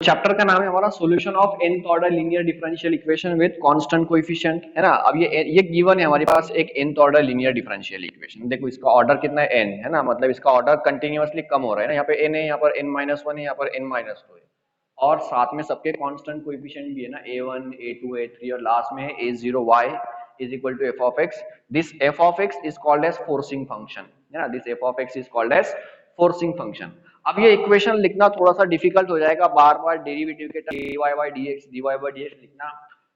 Chapter का नाम है हमारा solution of nth order linear differential equation with constant coefficient, है ना। अब ये गिवन है हमारे पास एक nth order linear differential equation. देखो इसका ऑर्डर कितना है n, है ना, मतलब इसका ऑर्डर कंटिन्यूअसली कम हो रहा है ना। यहाँ पे n है, यहाँ पर n-1 है, यहाँ पर n-2 है, और साथ में सबके कांस्टेंट कोएफिशिएंट भी है ना, a1 a2 a3, और लास्ट में है a0 y is equal to f of x। दिस f of x is called as forcing function, है ना। दिस f of x is called as forcing function. अब ये इक्वेशन लिखना थोड़ा सा डिफिकल्ट हो जाएगा, बार बार डेरिवेटिव के टर्म dy by dx लिखना,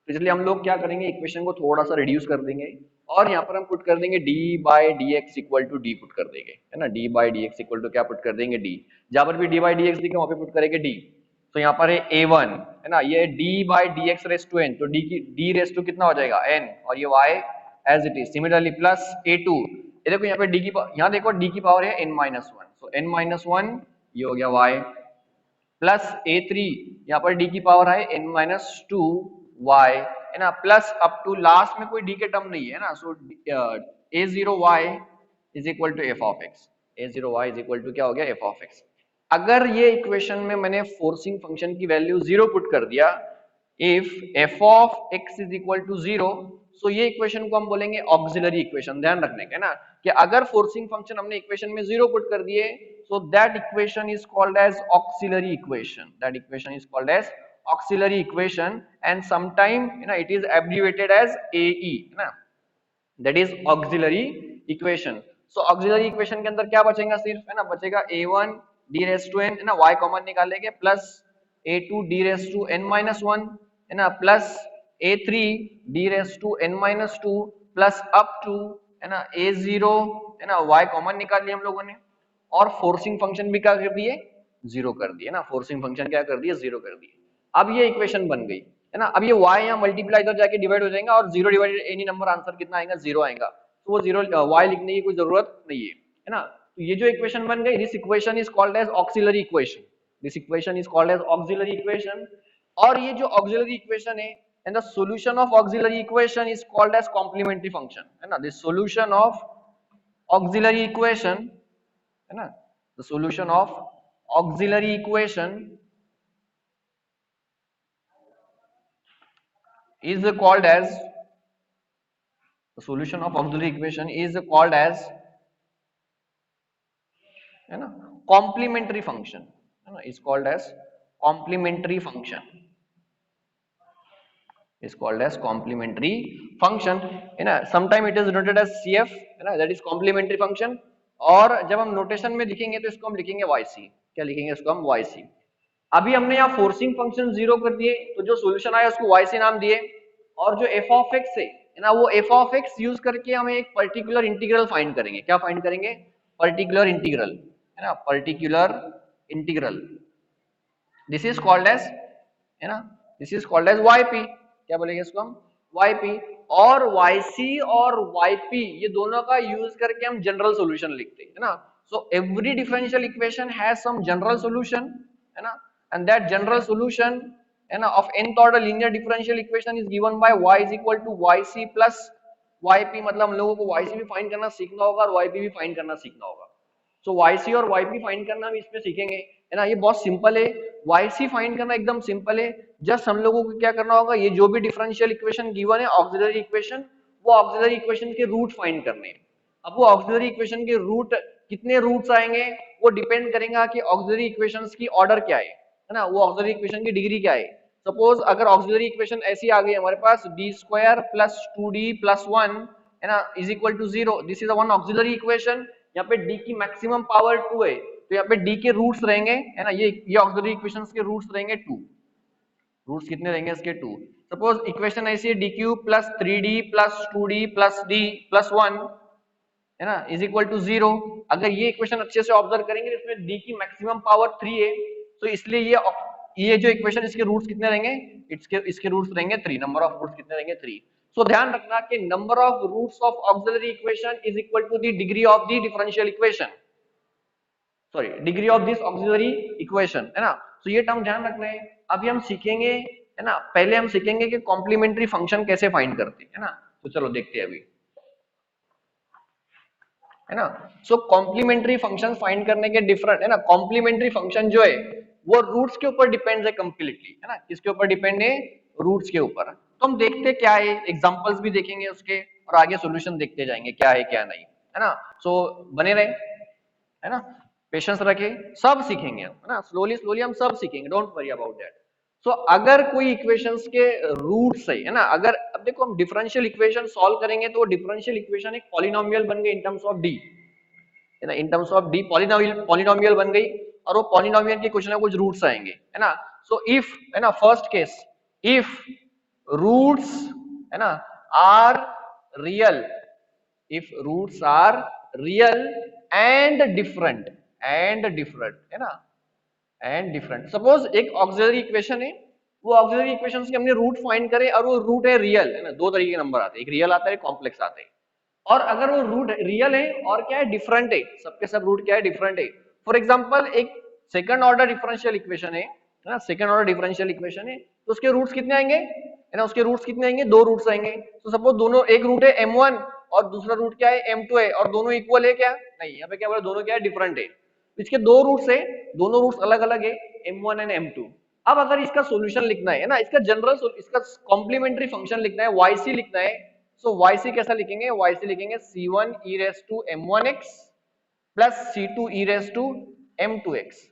तो इसलिए हम लोग क्या करेंगे, इक्वेशन को थोड़ा सा रिड्यूस कर देंगे और यहाँ पर हम पुट कर देंगे d by dx equal to d put कर देंगे, है ना। d by dx equal to क्या पुट कर देंगे, d। जहां पर भी d by dx दिखे वहां पे पुट करेंगे d। तो यहाँ पर है a1, है ना, ये d by dx raise to n, तो d रेस टू कितना हो जाएगा n, और ये y as it is. Similarly plus a2, ये देखो यहाँ पे d की, यहाँ देखो d की पावर है n-1, सो n-1 ये हो गया y, प्लस a3, यहाँ पर d की पावर है n-2 y, है ना, प्लस अप टू लास्ट में कोई d के टर्म नहीं है ना, so a0 y is equal to f of x। a0 y is equal to क्या हो गया, f ऑफ x। अगर ये इक्वेशन में मैंने फोर्सिंग फंक्शन की वैल्यू 0 पुट कर दिया, if f of x is equal to 0, so ये इक्वेशन को हम बोलेंगे ऑक्सिलरी इक्वेशन। ध्यान रखने का ना कि अगर फोर्सिंग फंक्शन हमने इक्वेशन में 0 पुट कर दिए, so that equation is called as auxiliary equation. That equation is called as auxiliary equation, and sometime it is abbreviated as AE, है ना, that is auxiliary equation. So auxiliary equation के अंदर क्या बचेगा, सिर्फ, है ना, बचेगा a1 d raised to n, है ना, y कॉमन निकालेंगे, plus a2 d raised to n-1, है ना, plus a3 d raised to n-2, plus up to, है ना, a0, है ना, y कॉमन निकाल लिया हम लोगों ने, और फोर्सिंग फंक्शन भी क्या कर दिए, 0 कर दिए ना। फोर्सिंग फंक्शन क्या कर दिए, 0 कर दिए। अब ये इक्वेशन बन गई, है ना। अब ये y यहाँ मल्टीप्लाई इधर जाके डिवाइड हो जाएगा, और 0 डिवाइडेड एनी नंबर आंसर कितना आएगा, 0 आएगा, तो वो 0 y लिखने की कोई जरूरत नहीं है ना। तो ये जो इक्वेशन बन गई, this equation is called as auxiliary equation. This equation is called as auxiliary equation. और ये जो ऑक्सिलरी इक्वेशन है, and the solution of auxiliary equation is called as complementary function, है ना। the solution of auxiliary equation, है ना, the solution of auxiliary equation is called as, the solution of auxiliary equation is called as, है ना, complementary function, है ना, is called as complementary function, is called as complementary function, है ना। sometime it is denoted as CF, है ना, that is complementary function। और जब हम नोटेशन में लिखेंगे तो इसको हम लिखेंगे YC। क्या लिखेंगे इसको हम, YC। अभी हमने यहाँ फोर्सिंग फंक्शन 0 कर दिए, तो जो सॉल्यूशन आया उसको YC नाम दिए, और जो f ऑफ x है ना, वो f ऑफ x यूज करके हम एक पर्टिकुलर इंटीग्रल फाइंड करेंगे। क्या फाइंड करेंगे, पर्टिकुलर इंटीग्रल, है ना, particular integral. This is called as, है ना, this is called as yp। क्या बोलेंगे इसको हम, yp। और yc और yp ये दोनों का यूज करके हम जनरल सॉल्यूशन लिखते हैं, है ना। So every differential equation has some general solution, है ना, एंड दैट जनरल सॉल्यूशन, है ना, of nth order linear differential equation is given by y is equal to yc plus yp। मतलब हम लोगों को yc भी फाइंड करना सीखना होगा और yp भी फाइंड करना सीखना होगा। सो yc और yp फाइंड करना हम इसमें सीखेंगे, है ना। ये बहुत सिंपल है, yc फाइंड करना एकदम सिंपल है। जस्ट हम लोगों को क्या करना होगा, ये जो भी डिफरेंशियल इक्वेशन गिवन है ऑक्सिलरी इक्वेशन, वो ऑक्सिलरी इक्वेशन के रूट फाइंड करने हैं। अब वो ऑक्सिलरी इक्वेशन के रूट, कितने रूट्स आएंगे वो डिपेंड करेगा कि ऑक्सिलरी इक्वेशंस की ऑर्डर क्या है ना, वो ऑक्सिलरी इक्वेशन की डिग्री क्या है। सपोज अगर ऑक्सिलरी इक्वेशन ऐसी आ गई हमारे पास, d square plus 2d plus 1, है ना, is equal to 0, this is one auxiliary equation. यहाँ पे d की मैक्सिमम पावर 2 है, तो यहाँ पे d के रूट्स रहेंगे, है ना, ये ऑक्सिलरी इक्वेशंस के रूट्स रहेंगे 2। रूट्स कितने रहेंगे इसके, 2। सपोज इक्वेशन ऐसी है, d cube plus 3d plus 2d plus d plus 1, है ना, इज इक्वल टू 0। अगर ये इक्वेशन अच्छे से ऑब्जर्व करेंगे, इसमें d की मैक्सिमम पावर 3 है, तो इसलिए ये जो इक्वेशन, इसके रूट्स कितने रहेंगे, इसके रूट्स रहेंगे 3। नंबर ऑफ रूट्स कितने रहेंगे, 3। सो ध्यान रखना कि number of roots of auxiliary equation is equal to the degree of the differential equation, sorry, degree of this auxiliary equation, है ना। तो ये टर्म ध्यान रखना है। अभी हम सीखेंगे, है ना, पहले हम सीखेंगे कि कॉम्प्लीमेंट्री फंक्शन कैसे फाइंड करते हैं, है ना। तो चलो देखते हैं अभी, है ना। सो कॉम्प्लीमेंट्री फंक्शन फाइंड करने के डिफरेंट, है ना, कॉम्प्लीमेंट्री फंक्शन जो है वो रूट्स के ऊपर डिपेंड है कंप्लीटली, है ना, किसके ऊपर डिपेंड है, रूट्स के ऊपर। तो हम देखते क्या है, एग्जांपल्स भी देखेंगे उसके और आगे सॉल्यूशन देखते जाएंगे क्या है क्या नहीं, है ना। सो बने रहे, है ना, पेशेंस रखे, सब सीखेंगे हम, है ना, स्लोली स्लोली हम सब सीखेंगे, डोंट वरी अबाउट दैट। सो अगर कोई इक्वेशंस के रूट्स है ना, अगर अब देखो हम डिफरेंशियल इक्वेशन सॉल्व करेंगे तो डिफरेंशियल इक्वेशन एक पॉलिनोमियल बन गई इन टर्म्स ऑफ डी, है ना, in terms of D polynomial बन गई, और वो पॉलिनोमियल के कुछ ना कुछ रूट्स आएंगे, है ना। सो इफ, है ना, फर्स्ट केस, इफ रूट्स, है ना, are real, if roots are real and different, है ना, एंड डिफरेंट। सपोज एक ऑक्सिलरी इक्वेशन है, वो ऑक्सिलरी इक्वेशन से हमने रूट फाइंड करे और वो रूट है रियल, है ना, दो तरीके के नंबर आते हैं, एक रियल आता है एक कॉम्प्लेक्स आता है। और अगर वो रूट रियल है और क्या है, डिफरेंट है, सबके सब रूट क्या है, डिफरेंट है। फॉर एग्जांपल एक सेकंड ऑर्डर डिफरेंशियल इक्वेशन है ना, सेकंड ऑर्डर डिफरेंशियल इक्वेशन है, तो उसके रूट्स कितने आएंगे, है ना, उसके रूट्स कितने आएंगे, दो रूट्स आएंगे। तो सपोज दोनों, एक रूट है m1 और दूसरा रूट क्या है m2 है, और दोनों इक्वल है क्या, नहीं, यहाँ पे क्या बोला, दोनों क्या है, डिफरेंट है। इसके दो रूट्स है, दोनों रूट्स अलग अलग है, m1 एंड m2। अब अगर इसका सॉल्यूशन लिखना है ना, इसका जनरल, इसका कॉम्प्लीमेंट्री फंक्शन लिखना है, yc लिखना है, सो yc कैसा लिखेंगे, yc लिखेंगे c1 e raised to m1x plus c2 e raised to m2x।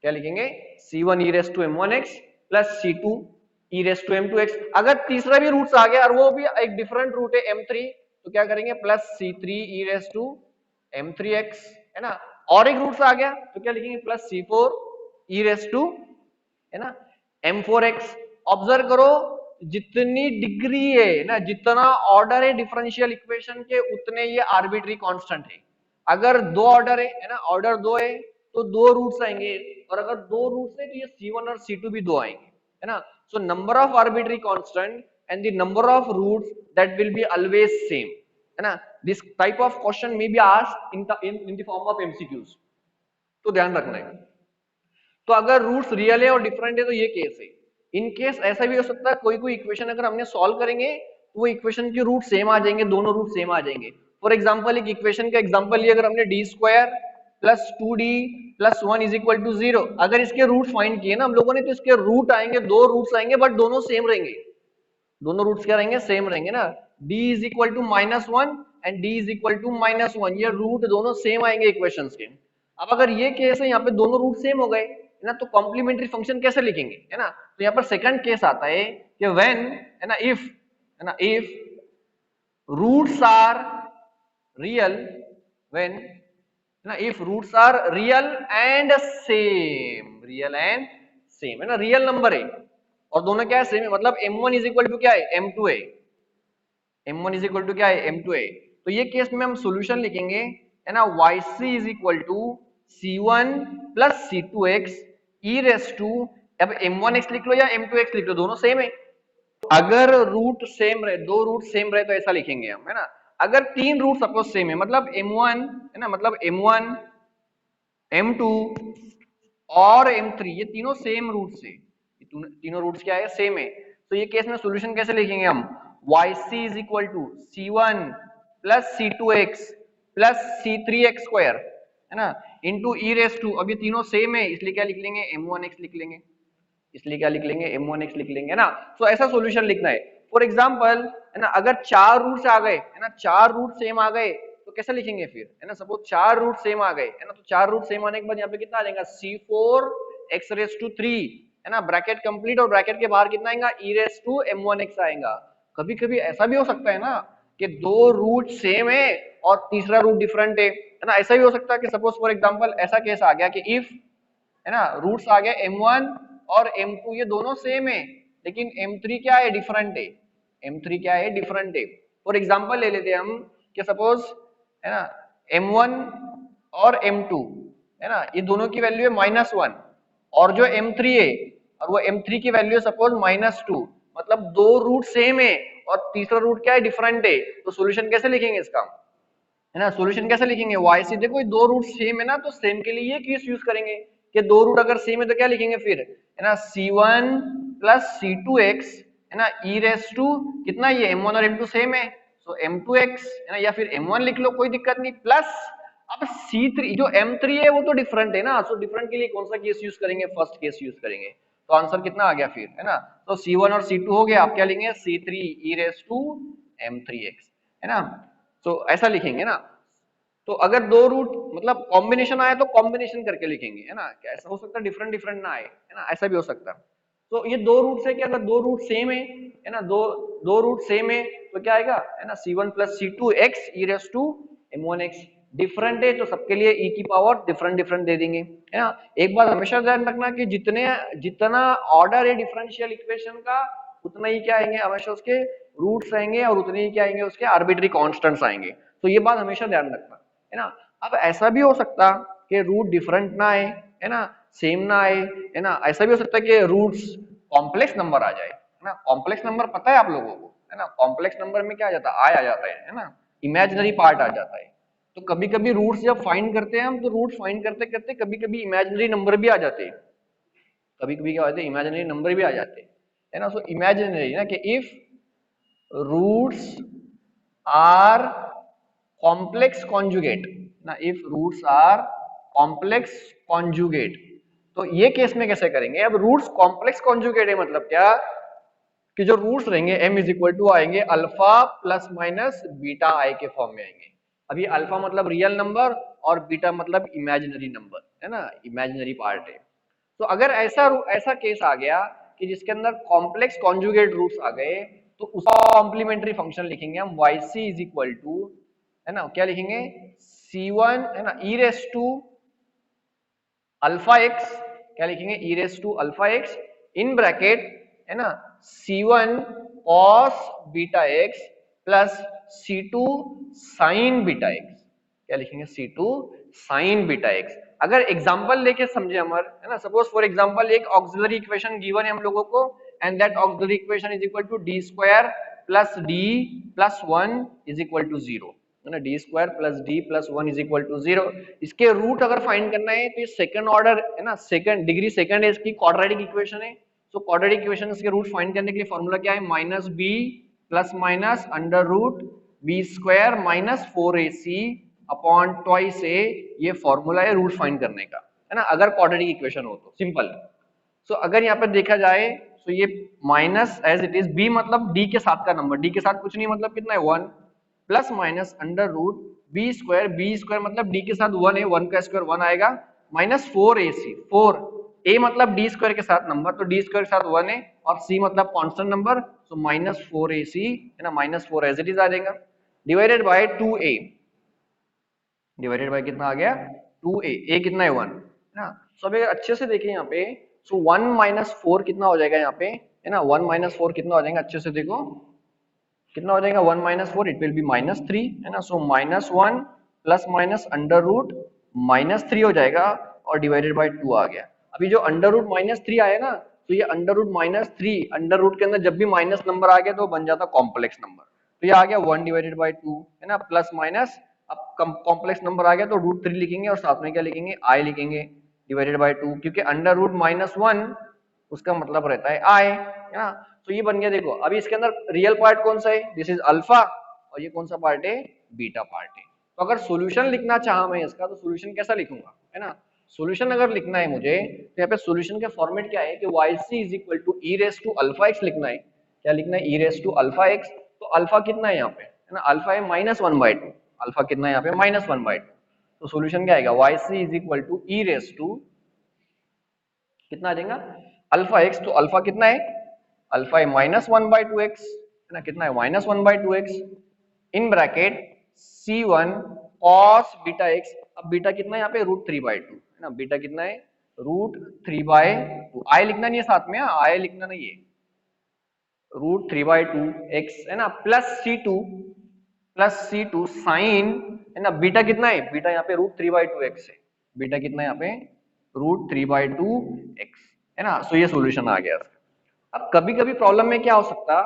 क्या लिखेंगे, c1 e raised to m1x plus c2 e raised to m2x। अगर तीसरा भी रूट्स आ गया और वो भी एक डिफरेंट रूट है m3, तो क्या करेंगे, plus c3 e raised to m3x, है ना। और एक रूट्स आ गया तो क्या लिखेंगे, plus c4 e raised to, है ना, m4x। ऑब्जर्व करो, जितनी डिग्री है ना, जितना ऑर्डर है डिफरेंशियल इक्वेशन के, उतने ये आर्बिट्री कांस्टेंट है। अगर दो ऑर्डर है ना, ऑर्डर दो है तो दो रूट्स आएंगे, और अगर दो रूट्स है तो ये c1 और c2 भी दो आएंगे, है ना। So number of arbitrary constant and the number of roots that will be always same, है ना। This type of question may be asked in the form of MCQs, तो ध्यान रखना है। तो अगर रूट्स रियल है और डिफरेंट है तो ये केस है। इन केस ऐसा भी हो सकता है, कोई कोई इक्वेशन अगर हमने सॉल्व करेंगे तो वो इक्वेशन के रूट सेम आ जाएंगे, दोनों रूट सेम आ जाएंगे। फॉर एग्जांपल एक इक्वेशन का एग्जांपल लिया, अगर हमने D square plus 2d plus 1 is equal to 0, अगर इसके रूट फाइंड किए ना हम लोगों ने, तो इसके रूट आएंगे, दो रूट्स आएंगे, बट दोनों सेम रहेंगे, दोनों रूट्स क्या रहेंगे, सेम रहेंगे ना। d is equal to -1 and d is equal to -1, ये रूट दोनों सेम आएंगे इक्वेशंस के। अब अगर ये केस है, यहाँ पे दोनों रूट सेम हो गए, है ना, तो कॉम्प्लीमेंट्री फंक्शन कैसे लिखेंगे, है ना। तो यहाँ पर सेकंड केस आता है कि व्हेन, है ना, इफ, है ना, if roots are real, when, है ना, if roots are real and same, real and same, है ना, रियल नंबर है और दोनों क्या है, सेम है, मतलब m1 इज इक्वल टू क्या है, m2 है, m1 इज इक्वल टू क्या है, m2 है। तो ये केस में हम सॉल्यूशन लिखेंगे, है ना, yc is equal to c1 plus c2x e raise to, अब m1x लिख लो या m2x लिख लो, दोनों सेम है। अगर रूट सेम रहे, दो रूट सेम रहे तो ऐसा लिखेंगे हम, है ना। अगर तीन रूट सपोज सेम है, मतलब m1, है ना, मतलब m1 m2 और m3, ये तीनों सेम रूट्स है, तीनों रूट्स क्या है, सेम है। तो ये केस में सॉल्यूशन कैसे लिखेंगे हम, yc is equal to c1 plus c2x plus c3x square, है ना, इनटू e रेस टू, अब ये तीनों सेम है इसलिए क्या लिख लेंगे, m1x लिख लेंगे, इसलिए क्या लिख लेंगे, m1x लिख लेंगे, है ना। तो ऐसा सॉल्यूशन लिखना है। फॉर एग्जांपल, है ना, अगर चार रूट्स आ गए, है ना, चार रूट सेम आ गए तो कैसे लिखेंगे फिर, है ना। सपोज चार रूट सेम आ गए, है ना, तो चार रूट सेम आने के बाद यहाँ पे कितना आ जाएगा, c4x3, है ना, ब्रैकेट कंप्लीट, और ब्रैकेट के बाहर कितना आएगा, e m1x आएगा। कभी कभी ऐसा भी हो सकता है ना कि दो रूट सेम है और तीसरा रूट डिफरेंट है ना, ऐसा भी हो सकता है कि सपोज फॉर एग्जांपल ऐसा केस आ गया कि इफ, है ना, रूट्स आ गए m1 और m2, ये दोनों सेम है लेकिन m3 क्या है, डिफरेंट है, m3 क्या है, डिफरेंट है। फॉर एग्जांपल ले लेते हैं हम कि सपोज, है ना, m1 और m2, है ना, ये दोनों की वैल्यू है -1, और जो m3 है और वो m3 की वैल्यू है सपोज -2, मतलब दो रूट सेम है और तीसरा रूट क्या है, डिफरेंट है। तो सॉल्यूशन कैसे लिखेंगे इसका, है ना, सॉल्यूशन कैसे लिखेंगे, yc, देखो ये दो रूट सेम है ना, तो सेम के लिए ये केस यूज करेंगे कि दो रूट अगर सेम है तो क्या लिखेंगे फिर, है ना, c1 प्लस c2x, है ना, e रेस टू कितना, ये m1 और m2 सेम है, सो m2x, है ना, या फिर m1 लिख लो कोई दिक्कत नहीं, प्लस अब C3 जो M3 है वो तो डिफरेंट है ना, सो डिफरेंट के लिए कौन सा केस यूज करेंगे, फर्स्ट केस यूज करेंगे। तो आंसर कितना आ गया फिर, है ना। तो C1 और C2 हो गया, आप क्या लेंगे C3 e raise to M3x, है ना। तो ऐसा लिखेंगे ना। तो अगर दो रूट मतलब कॉम्बिनेशन आए तो कॉम्बिनेशन करके लिखेंगे, है ना। क्या ऐसा हो सकता है डिफरेंट डिफरेंट ना आए, है ना, ऐसा भी हो सकता है। तो ये दो रूट से क्या, अगर दो रूट सेम है ना, दो दो रूट सेम है तो क्या आएगा, है ना, C1 plus C2 x e raise to M1x। Different है तो सबके लिए e की पावर डिफरेंट डिफरेंट दे देंगे, है ना। एक बात हमेशा ध्यान रखना कि जितने जितना ऑर्डर है डिफरेंशियल इक्वेशन का, उतना ही क्या आएंगे हमेशा उसके रूट्स आएंगे, और उतने ही क्या आएंगे उसके आर्बिट्री कांस्टेंट्स आएंगे। तो ये बात हमेशा ध्यान रखना, है ना। अब ऐसा भी हो सकता कि रूट डिफरेंट ना आए, है ना, सेम ना आए, है ना। ऐसा भी हो सकता है कि रूट्स कॉम्प्लेक्स नंबर आ जाए, है ना। कॉम्प्लेक्स नंबर पता है आप लोगों को, है ना। कॉम्प्लेक्स नंबर में क्या आ जाता है, आ जाता है ना, इमेजिनरी पार्ट आ जाता है। तो कभी कभी रूट्स जब फाइंड करते हैं हम, तो रूट्स फाइंड करते करते कभी कभी इमेजिनरी नंबर भी आ जाते हैं, कभी कभी क्या होता है इमेजिनरी नंबर भी आ जाते हैं, है ना। सो इमेजिनरी ना कि if roots are complex conjugate ना, if roots are complex conjugate, तो ये केस में कैसे करेंगे। अब रूट्स कॉम्प्लेक्स कॉन्जुगेट है मतलब क्या, कि जो रूट्स रहेंगे m इज इक्वल टू आएंगे अल्फा प्लस माइनस बीटा आई के फॉर्म में आएंगे। अब ये अल्फा मतलब रियल नंबर और बीटा मतलब इमेजिनरी नंबर, है ना, इमेजिनरी पार्ट है। तो अगर ऐसा ऐसा केस आ गया कि जिसके अंदर कॉम्प्लेक्स कॉन्जुगेट रूट्स आ गए, तो उसका कॉम्प्लीमेंट्री फंक्शन लिखेंगे हम yc इज इक्वल टू, है ना, क्या लिखेंगे c1, है ना, e raise to alpha x, क्या लिखेंगे e raise to alpha x in bracket, है ना, C1 cos beta x plus C2 sin beta x, क्या लिखेंगे C2 sin बीटा एक्स। अगर एग्जांपल लेके समझे अमर, है ना, सपोज फॉर एग्जांपल एक ऑक्सिलरी इक्वेशन गिवन है हम लोगों को, and that auxiliary equation is equal to D square plus D plus 1 is equal to 0, है ना, D square plus D plus 1 is equal to 0। इसके रूट अगर फाइंड करना है तो ये सेकंड ऑर्डर, है ना, सेकंड डिग्री सेकंड है, इसकी क्वाड्रेटिक इक्वेशन है। तो क्वाड्रेटिक इक्वेशन के रूट फाइंड करने के लिए फॉर्मूला क्या है, minus B plus minus under root B square minus 4ac upon twice A, ये फॉर्मूला है रूट फाइंड करने का, है ना, अगर क्वाड्रेटिक इक्वेशन हो तो सिंपल। सो अगर यहाँ पर देखा जाए तो ये minus as it is, B मतलब डी के साथ का नंबर, डी के साथ कुछ नहीं मतलब कितना है 1, plus minus under root B square मतलब डी के साथ 1 है, 1 का स्क्वायर 1 आएगा, माइनस 4ac, 4 ए मतलब डी स्क्वायर के साथ नंबर, तो डी स्क्वायर के साथ 1 है, और सी मतलब constant number, so minus 4ac, है ना, माइनस 4 एज इट इज आ जाएगा, divided by 2a, divided by कितना आ गया 2a, a कितना है 1, है ना। सो अभी अच्छे से देखें यहाँ पे, सो 1 माइनस 4 कितना हो जाएगा यहाँ पे, है ना, 1 माइनस 4 कितना हो जाएगा, अच्छे से देखो कितना हो जाएगा 1 minus 4, it will be minus 3, है ना। So minus 1 plus minus under root minus 3 हो जाएगा, और डिवाइडेड बाय 2 आ गया। अभी जो अंडर रूट माइनस 3 आया ना, तो ये under root minus 3 under root के अंदर जब भी माइनस नंबर आ गया तो बन जाता कॉम्प्लेक्स नंबर, तो ये आ गया 1 डिवाइडेड बाय 2, है ना, प्लस माइनस, अब कॉम्प्लेक्स नंबर आ गया तो रूट 3 लिखेंगे और साथ में क्या लिखेंगे आई लिखेंगे, डिवाइडेड बाय 2, क्योंकि अंडर रूट माइनस 1 उसका मतलब रहता है आई, है ना। तो ये बन गया, देखो अभी इसके अंदर रियल पार्ट कौन सा है, दिस इज अल्फा, और ये कौन सा पार्ट है, बीटा पार्ट है। तो अगर सॉल्यूशन लिखना चाहा मैं इसका, तो सॉल्यूशन कैसा लिखूंगा, है ना। सॉल्यूशन अगर लिखना है मुझे, तो यहाँ पे सॉल्यूशन का फॉर्मेट क्या है कि yc is equal to e raise to alpha x लिखना है, क्या लिखना है, e raise to alpha x. तो अल्फा कितना है यहाँ पे, है ना, अल्फा है माइनस 1/2, अल्फा कितना है यहाँ पे माइनस 1/2। तो सॉल्यूशन क्या आएगा, yc is equal to e raise to कितना आ जाएगा अल्फा एक्स, तो अल्फा कितना है, अल्फा है माइनस 1/2x, है ना, कितना है minus 1/2x in bracket c1 cos beta x। अब बीटा कितना है यहाँ पे √3/2, है ना, बीटा कितना है √3/2, आई लिखना नहीं है साथ में, आई लिखना नहीं है, √3/2x, है ना, प्लस c2 साइन, है ना, बीटा कितना है, बीटा यहाँ पे √3/2x है, बीटा कितना है यहाँ पे √3/2x, है ना। सो ये सॉल्यूशन आ गया। अब कभी कभी प्रॉब्लम में क्या हो सकता